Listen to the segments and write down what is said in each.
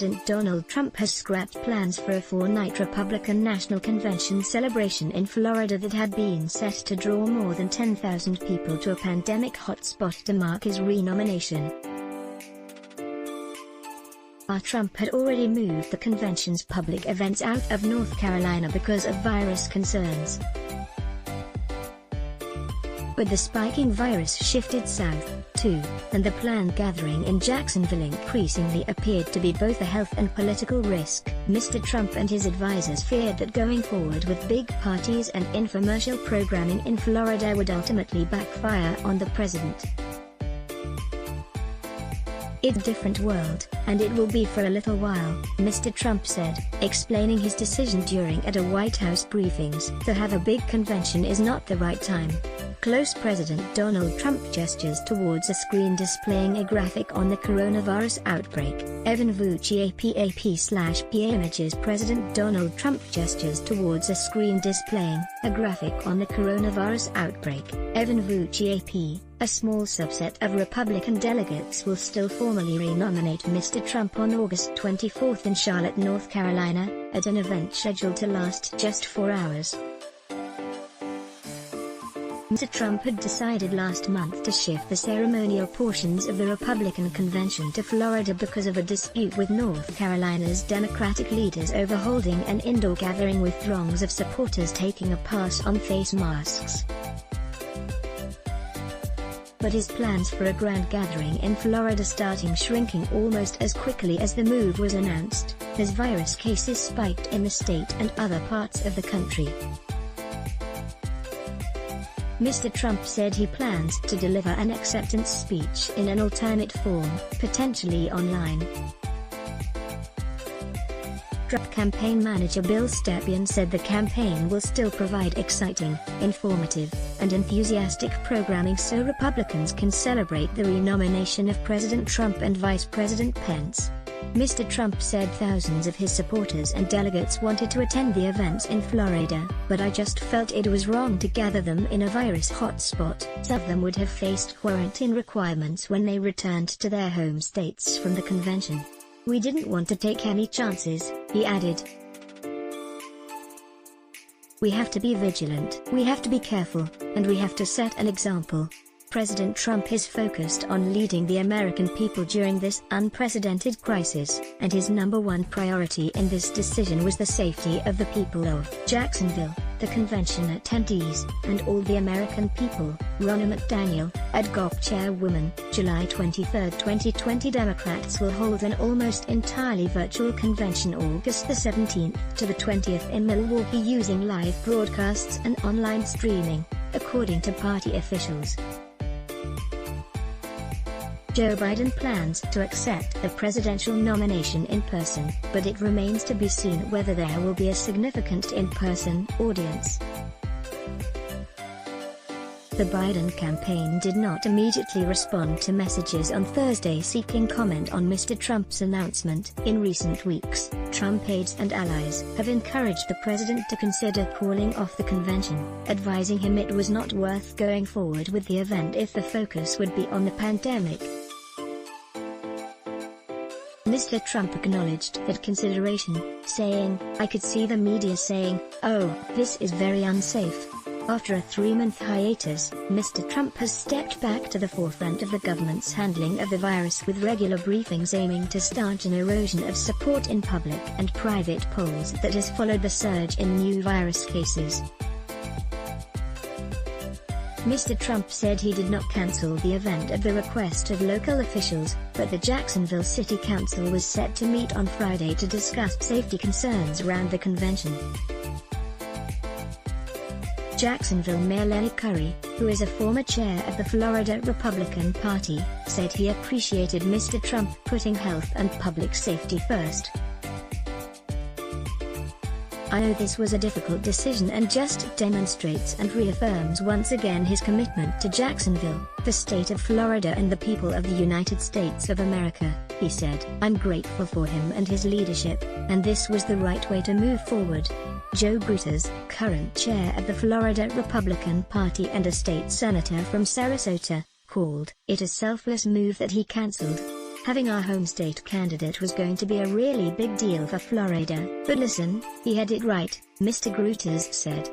President Donald Trump has scrapped plans for a four-night Republican National Convention celebration in Florida that had been set to draw more than 10,000 people to a pandemic hotspot to mark his renomination. Trump had already moved the convention's public events out of North Carolina because of virus concerns. But the spiking virus shifted south, too, and the planned gathering in Jacksonville increasingly appeared to be both a health and political risk. Mr. Trump and his advisors feared that going forward with big parties and infomercial programming in Florida would ultimately backfire on the president. "It's a different world, and it will be for a little while," Mr. Trump said, explaining his decision during a White House briefings. "To have a big convention is not the right time." Close President Donald Trump gestures towards a screen displaying a graphic on the coronavirus outbreak. Evan Vucci AP/PA images. President Donald Trump gestures towards a screen displaying a graphic on the coronavirus outbreak. Evan Vucci AP. A small subset of Republican delegates will still formally renominate Mr. Trump on August 24 in Charlotte, North Carolina, at an event scheduled to last just 4 hours. Mr. Trump had decided last month to shift the ceremonial portions of the Republican convention to Florida because of a dispute with North Carolina's Democratic leaders over holding an indoor gathering with throngs of supporters taking a pass on face masks. But his plans for a grand gathering in Florida starting shrinking almost as quickly as the move was announced, as virus cases spiked in the state and other parts of the country. Mr. Trump said he plans to deliver an acceptance speech in an alternate form, potentially online. Trump campaign manager Bill Stepien said the campaign will still provide exciting, informative, and enthusiastic programming so Republicans can celebrate the renomination of President Trump and Vice President Pence. Mr. Trump said thousands of his supporters and delegates wanted to attend the events in Florida, but I just felt it was wrong to gather them in a virus hotspot. Some of them would have faced quarantine requirements when they returned to their home states from the convention. We didn't want to take any chances, he added. We have to be vigilant, we have to be careful, and we have to set an example. President Trump is focused on leading the American people during this unprecedented crisis, and his number one priority in this decision was the safety of the people of Jacksonville, the convention attendees, and all the American people. Ronna McDaniel, AdGOP chairwoman, July 23, 2020. Democrats will hold an almost entirely virtual convention August the 17th to the 20th in Milwaukee using live broadcasts and online streaming, according to party officials. Joe Biden plans to accept the presidential nomination in person, but it remains to be seen whether there will be a significant in-person audience. The Biden campaign did not immediately respond to messages on Thursday seeking comment on Mr. Trump's announcement. In recent weeks, Trump aides and allies have encouraged the president to consider calling off the convention, advising him it was not worth going forward with the event if the focus would be on the pandemic. Mr. Trump acknowledged that consideration, saying, "I could see the media saying, 'Oh, this is very unsafe.'" After a 3-month hiatus, Mr. Trump has stepped back to the forefront of the government's handling of the virus with regular briefings aiming to staunch an erosion of support in public and private polls that has followed the surge in new virus cases. Mr. Trump said he did not cancel the event at the request of local officials, but the Jacksonville City Council was set to meet on Friday to discuss safety concerns around the convention. Jacksonville Mayor Lenny Curry, who is a former chair of the Florida Republican Party, said he appreciated Mr. Trump putting health and public safety first. "I know this was a difficult decision and just demonstrates and reaffirms once again his commitment to Jacksonville, the state of Florida and the people of the United States of America," he said. "I'm grateful for him and his leadership, and this was the right way to move forward." Joe Brutus, current chair of the Florida Republican Party and a state senator from Sarasota, called it a selfless move that he canceled. Having our home state candidate was going to be a really big deal for Florida, but listen, he had it right, Mr. Gruters said.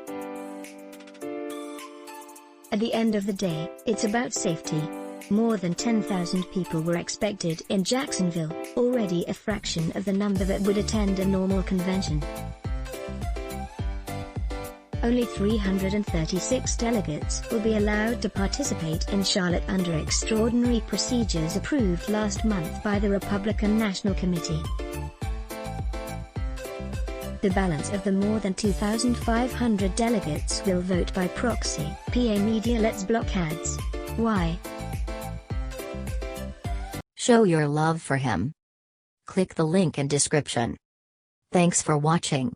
At the end of the day, it's about safety. More than 10,000 people were expected in Jacksonville, already a fraction of the number that would attend a normal convention. Only 336 delegates will be allowed to participate in Charlotte under extraordinary procedures approved last month by the Republican National Committee. The balance of the more than 2,500 delegates will vote by proxy. PA Media lets block ads. Why? Show your love for him. Click the link in description. Thanks for watching.